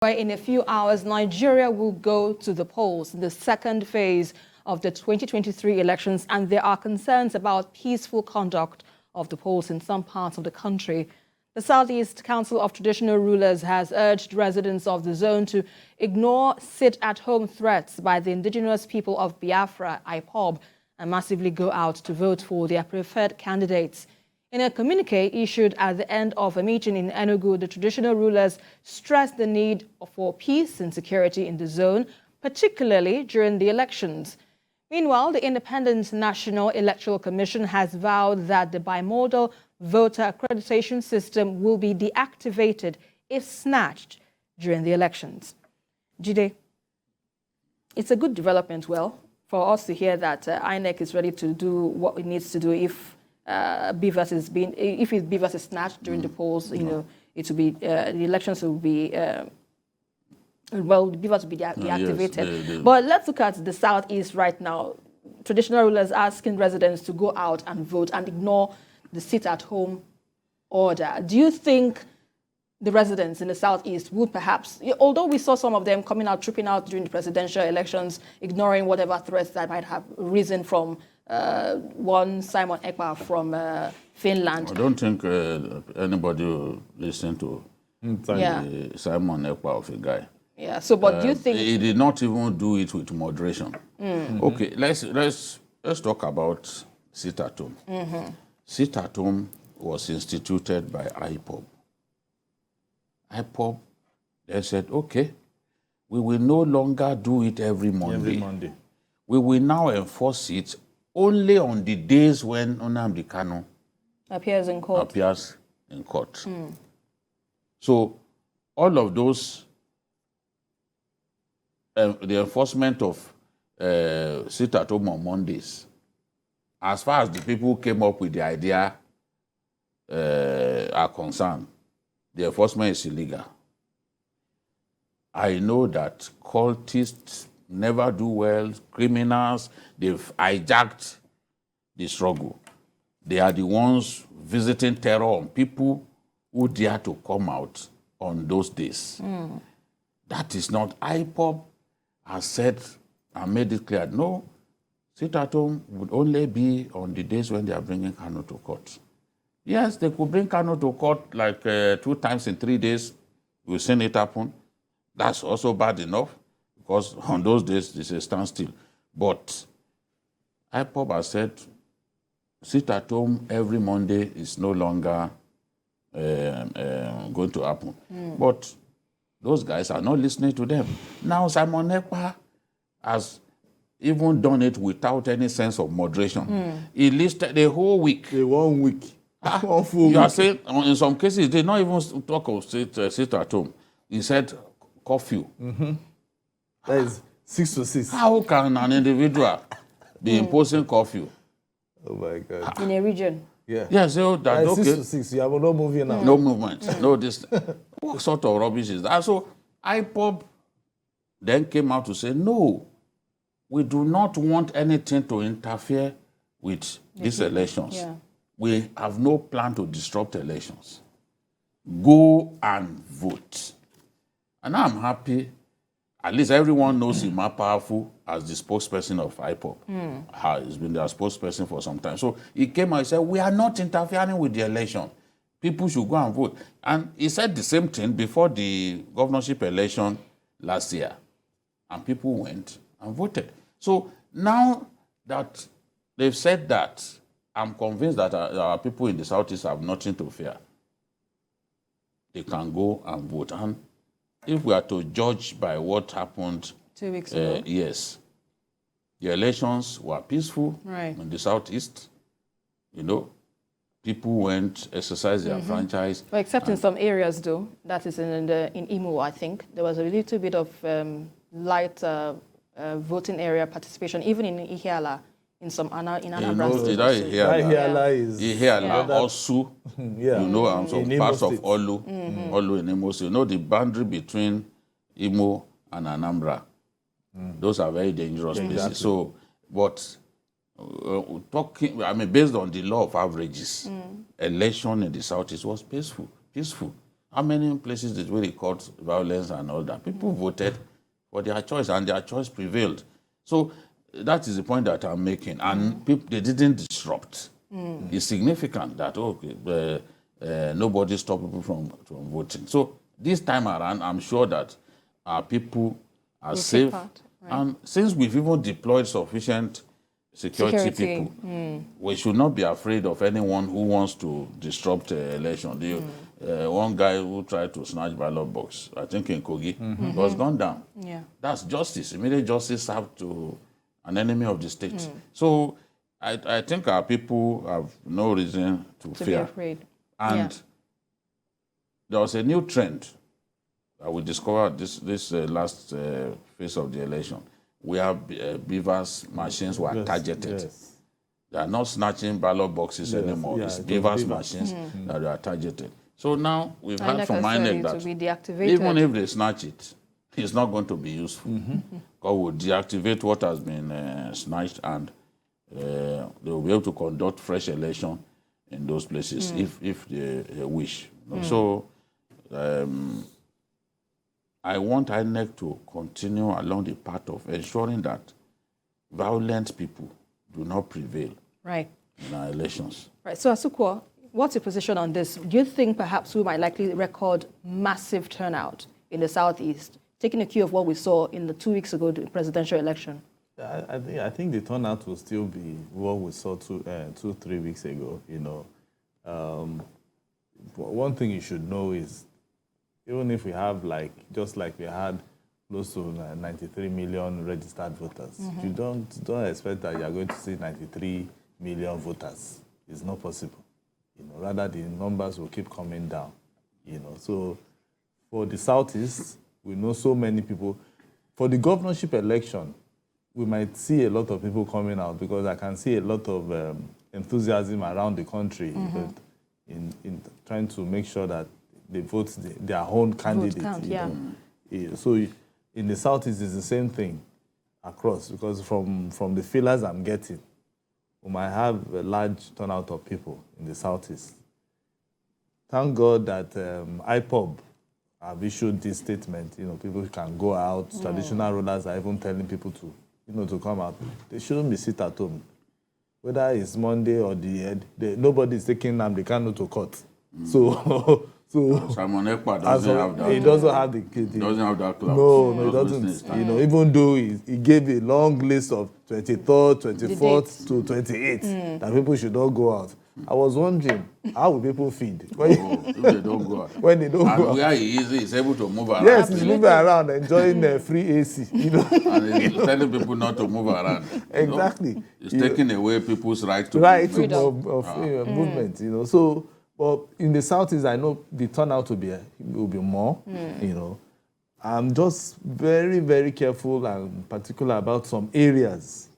In a few hours, Nigeria will go to the polls in the second phase of the 2023 elections, and there are concerns about peaceful conduct of the polls in some parts of the country. The Southeast Council of Traditional Rulers has urged residents of the zone to ignore sit-at-home threats by the indigenous people of Biafra, IPOB, and massively go out to vote for their preferred candidates. In a communique issued at the end of a meeting in Enugu, the traditional rulers stressed the need for peace and security in the zone, particularly during the elections. Meanwhile, the Independent National Electoral Commission has vowed that the bimodal voter accreditation system will be deactivated if snatched during the elections. Jide, it's a good development, for us to hear that INEC is ready to do what it needs to do if BVAS is snatched during the polls. It will be the elections will be BVAS will be deactivated. Yes, but let's look at the Southeast right now. Traditional rulers asking residents to go out and vote and ignore the sit-at-home order. Do you think the residents in the Southeast would perhaps, although we saw some of them coming out, trooping out during the presidential elections, ignoring whatever threats that might have risen from one Simon Ekpa from Finland? I don't think anybody will listen to Simon Ekpa of a guy. Yeah. So, but do you think he did not even do it with moderation? Okay, let's talk about sit-at-home. Sit-at-home was instituted by IPOB. IPOB, they said, okay, we will no longer do it every Monday. We will now enforce it only on the days when Nnamdi Kanu appears in court. So all of those, the enforcement of sit-at-home on Mondays, as far as the people who came up with the idea are concerned, the enforcement is illegal. I know that cultists never do well, criminals, they've hijacked the struggle. They are the ones visiting terror on people who dare to come out on those days. That is not. IPOB has said and made it clear, no, sit-at-home would only be on the days when they are bringing Kanu to court. Yes, they could bring Kanu to court like 2 times in 3 days. We've seen it happen. That's also bad enough, because on those days, this is a standstill. But IPOB has said sit-at-home every Monday is no longer going to happen. But those guys are not listening to them. Now, Simon Ekpa has even done it without any sense of moderation. He listed the whole week. The 1 week. You are saying, in some cases, they did not even talk of sit-at-home. He said curfew. That is 6 to 6. How can an individual be imposing curfew? Oh my God. In a region? Yeah. Yeah, so that, That is okay. 6 to 6. You have no moving now. No movement. No this. What sort of rubbish is that? So IPOB then came out to say, no, we do not want anything to interfere with these elections. Yeah. We have no plan to disrupt elections. Go and vote. And I'm happy, at least everyone knows him more powerful as the spokesperson of IPOB. He's been their spokesperson for some time. So he came out and said, we are not interfering with the election. People should go and vote. And he said the same thing before the governorship election last year. And people went and voted. So now that they've said that, I'm convinced that our people in the Southeast have nothing to fear. They can go and vote. And if we are to judge by what happened 2 weeks ago, yes, the elections were peaceful in the Southeast. People went, exercised their franchise. Well, except in some areas, though. That is in Imo, I think. There was a little bit of light voting area participation, even in Ihiala. In some Anambra State. Ihiala, Osu, and some parts of Olu, Olu in Imo State. The boundary between Imo and Anambra. Those are very dangerous places. So, but based on the law of averages, election in the Southeast was peaceful. How many places did we record violence and all that? People voted for their choice, and their choice prevailed. So that is the point that I'm making. And people, they didn't disrupt. It's significant that, okay, nobody stopped people from voting. So this time around, I'm sure that our people are safe. Part, right. And since we've even deployed sufficient security people, we should not be afraid of anyone who wants to disrupt the election. One guy who tried to snatch ballot box, I think in Kogi, was gone down. Yeah. That's justice. Immediate justice served to an enemy of the state. So I think our people have no reason to fear. Be afraid. And there was a new trend that we discovered this last phase of the election. We have BVAS machines were targeted. Yes. They are not snatching ballot boxes anymore. It's BVAS machines that are targeted. So now we've heard from INEC that even if they snatch it, it's not going to be useful. God will deactivate what has been snatched, and they will be able to conduct fresh election in those places if they wish. So I want INEC to continue along the path of ensuring that violent people do not prevail in our elections. Right. So, Asukwo, what's your position on this? Do you think perhaps we might likely record massive turnout in the Southeast, taking a cue of what we saw in the 2 weeks ago, the presidential election? I think the turnout will still be what we saw 3 weeks ago. One thing you should know is, even if we have just like we had close to 93 million registered voters, you don't expect that you are going to see 93 million voters. It's not possible. Rather the numbers will keep coming down. So for the Southeast, we know so many people. For the governorship election, we might see a lot of people coming out, because I can see a lot of enthusiasm around the country in trying to make sure that they vote their own candidate. So in the Southeast, it's the same thing across, because from the feelers I'm getting, we might have a large turnout of people in the Southeast. Thank God that IPOB have issued this statement. People can go out. Traditional rulers are even telling people to come out. They shouldn't be sit at home. Whether it's Monday or nobody is taking Nnamdi Kanu to court. So Simon Ekpa doesn't have that. He doesn't have the doesn't have that clout. No, he doesn't. Even though he gave a long list of 23rd, 24th to 28th that people should not go out. I was wondering, how will people feed if they don't go out? When they don't go out. Where he is, he's able to move around. Yes, he's moving around, enjoying free AC. And he's telling people not to move around. Exactly. He's taking away people's right to movement. So, but in the Southeast, I know the turnout will be more. I'm just very, very careful and particular about some areas.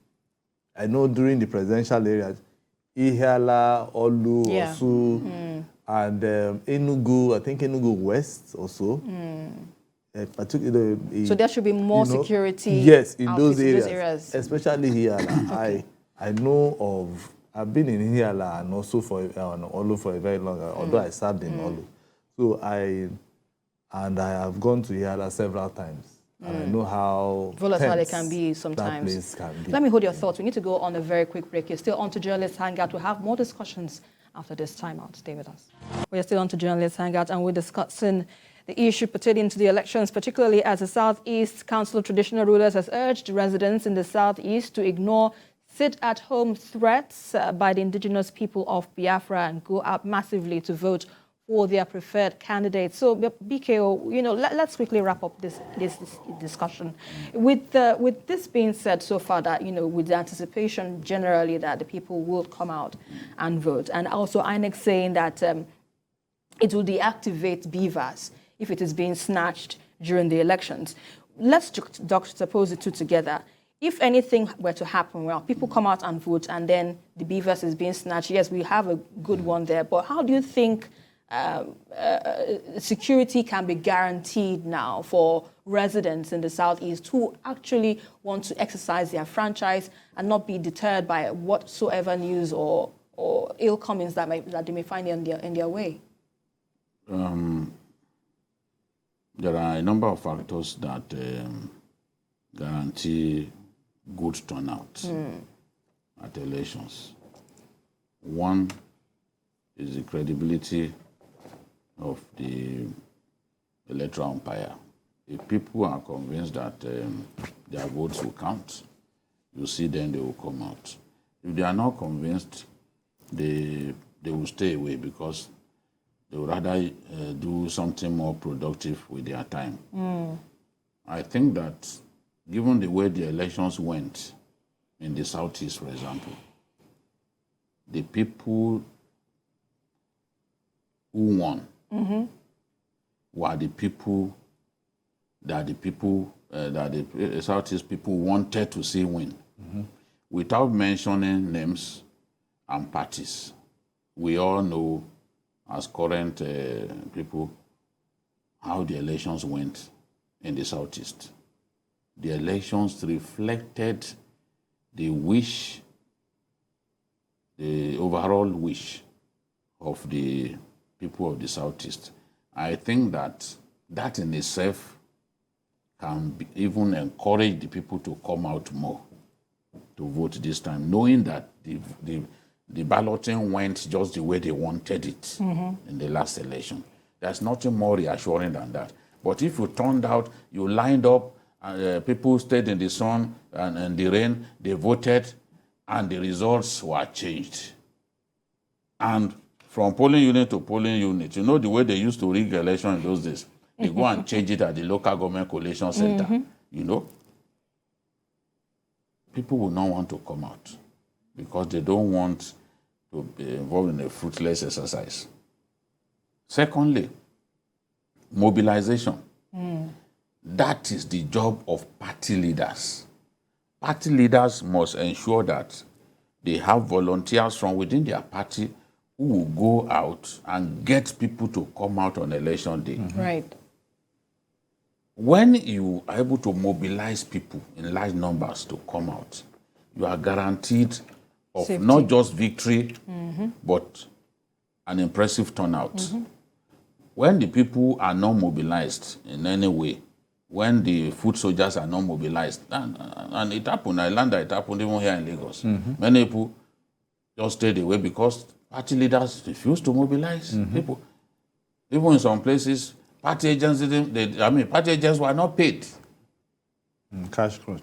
I know during the presidential areas, Ihiala, Olu, Osu, and Enugu, I think Enugu West also. Particularly, so there should be more security. Yes, in those areas. Especially Ihiala. I know of. I've been in Ihiala and also for Olu for a very long time, although I served in Olu. So I have gone to Ihiala several times. And I know how volatile it can be sometimes. That place can be. Let me hold your thoughts. We need to go on a very quick break. You're still on to Journalists Hangout. We'll have more discussions after this timeout. Stay with us. We're still on to Journalists Hangout, and we're discussing the issue pertaining to the elections, particularly as the Southeast Council of Traditional Rulers has urged residents in the Southeast to ignore sit-at-home threats by the indigenous people of Biafra and go out massively to vote for their preferred candidates. So, BKO, let's quickly wrap up this discussion. With this being said so far, that with the anticipation generally that the people will come out and vote, and also INEC saying that it will deactivate BVAS if it is being snatched during the elections. Let's juxtapose the two together. If anything were to happen, well, people come out and vote, and then the BVAS is being snatched. Yes, we have a good one there, but how do you think security can be guaranteed now for residents in the Southeast who actually want to exercise their franchise and not be deterred by whatsoever news or ill comings that they may find in their way? There are a number of factors that guarantee good turnout at elections. One is the credibility of the electoral umpire. If people are convinced that their votes will count, you see then they will come out. If they are not convinced, they will stay away because they would rather do something more productive with their time. I think that given the way the elections went in the Southeast, for example, the people who won were the people that the Southeast people wanted to see win. Without mentioning names and parties, we all know as current people how the elections went in the Southeast. The elections reflected the wish, the overall wish of the people of the Southeast. I think that in itself can even encourage the people to come out more to vote this time, knowing that the balloting went just the way they wanted it in the last election. There's nothing more reassuring than that. But if you turned out, you lined up, and people stayed in the sun and the rain, they voted, and the results were changed. And from polling unit to polling unit, you know the way they used to rig election in those days? They go and change it at the local government collation center, you know? People will not want to come out because they don't want to be involved in a fruitless exercise. Secondly, mobilization. That is the job of party leaders. Party leaders must ensure that they have volunteers from within their party who will go out and get people to come out on election day. Right. When you are able to mobilize people in large numbers to come out, you are guaranteed of Safety. not just victory, but an impressive turnout. When the people are not mobilized in any way, when the foot soldiers are not mobilized, and it happened, I learned that it happened even here in Lagos. Many people just stayed away because party leaders refused to mobilize people. Even in some places, party agents party agents were not paid. Cash crunch.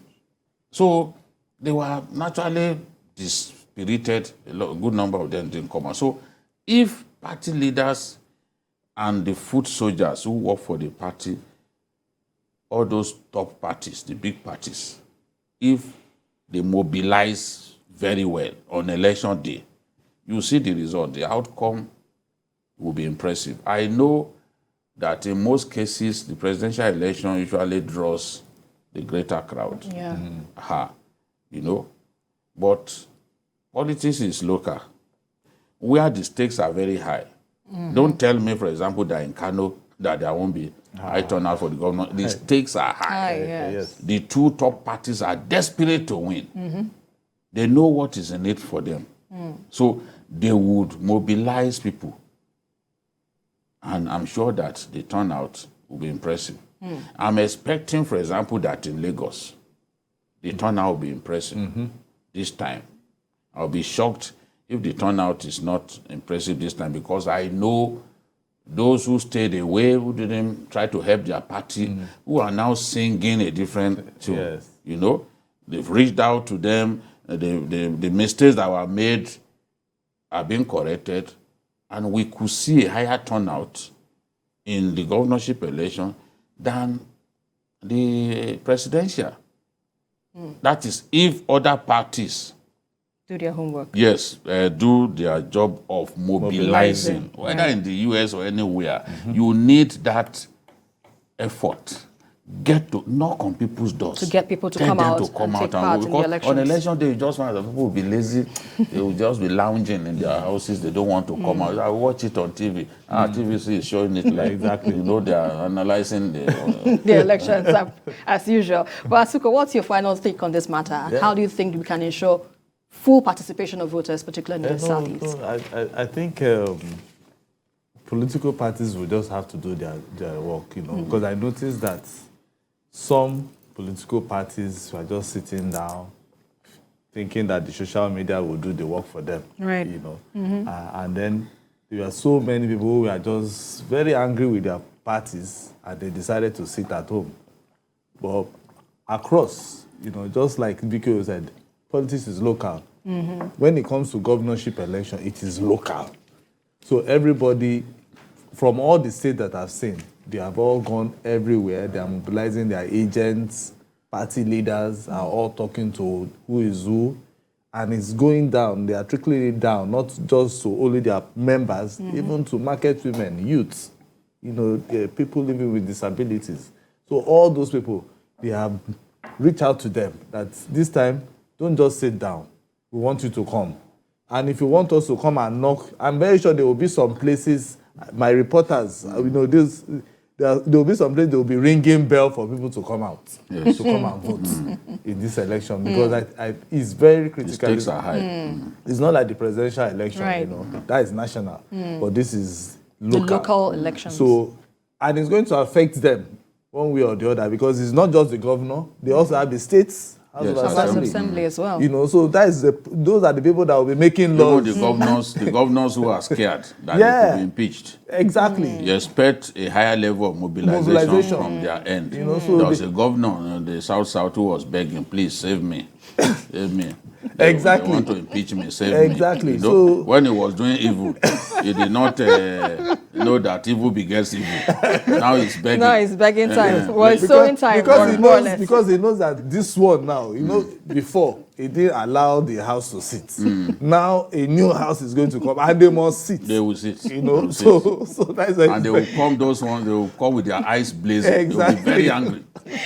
So they were naturally dispirited. A good number of them didn't come out. So if party leaders and the foot soldiers who work for the party, all those top parties, the big parties, if they mobilize very well on election day, you see the result. The outcome will be impressive. I know that in most cases, the presidential election usually draws the greater crowd. Yeah. You know, but politics is local, where the stakes are very high. Don't tell me, for example, that in Kano, that there won't be high turnout for the government. The stakes are high. Yes. The two top parties are desperate to win. They know what is in it for them. So they would mobilize people. And I'm sure that the turnout will be impressive. I'm expecting, for example, that in Lagos, the turnout will be impressive this time. I'll be shocked if the turnout is not impressive this time, because I know those who stayed away, who didn't try to help their party, who are now singing a different tune. Yes. You know, they've reached out to them. The mistakes that were made are being corrected, and we could see a higher turnout in the governorship election than the presidential. That is, if other parties Do their homework. yes, do their job of mobilizing, whether in the US or anywhere, you need that effort. Get to knock on people's doors. To get people to Tell come them out to come and take out part in the because elections. on election day, you just find that people will be lazy. They will just be lounging in their houses. They don't want to come out. I watch it on TV. TVC is showing it like Exactly. You know, they are analyzing the The elections as usual. But Asuka, what's your final take on this matter? How do you think we can ensure full participation of voters, particularly in the Southeast? I think political parties will just have to do their work, you know, because I noticed that some political parties were just sitting down thinking that the social media will do the work for them, right? You know, and then there were so many people who were just very angry with their parties, and they decided to sit at home. But across, you know, just like BKO said, politics is local. When it comes to governorship election, it is local. So everybody from all the states that I've seen, they have all gone everywhere. They are mobilizing their agents, party leaders are all talking to who is who, and it's going down. They are trickling it down, not just to only their members, even to market women, youths, you know, people living with disabilities. So all those people, they have reached out to them that this time, don't just sit down. We want you to come. And if you want us to come and knock, I'm very sure there will be some places, my reporters, you know, there will be some places they will be ringing bell for people to come out, to come and vote in this election, because it's very critical. The stakes are high. It's not like the presidential election, Right. you know, that is national, but this is local. The local elections. So, and it's going to affect them one way or the other, because it's not just the governor, they also have the states. House of Assembly as well. You know, so those are the people that will be making laws. Even the governors who are scared that they could be impeached. Exactly. You expect a higher level of mobilization from their end. You know, so there was a governor in the South who was begging, please save me. Save me. Exactly. They want to impeach me, save me. Exactly. You know, so when he was doing evil, he did not know that evil begets evil. Now he's begging. Now he's begging time. Well, it's sowing time. Because he knows that this one now, you know, before he didn't allow the house to sit. Now a new house is going to come, and they must sit. They will sit. You know, so that's and they will come. Those ones, they will come with their eyes blazing. Exactly. They will be very angry.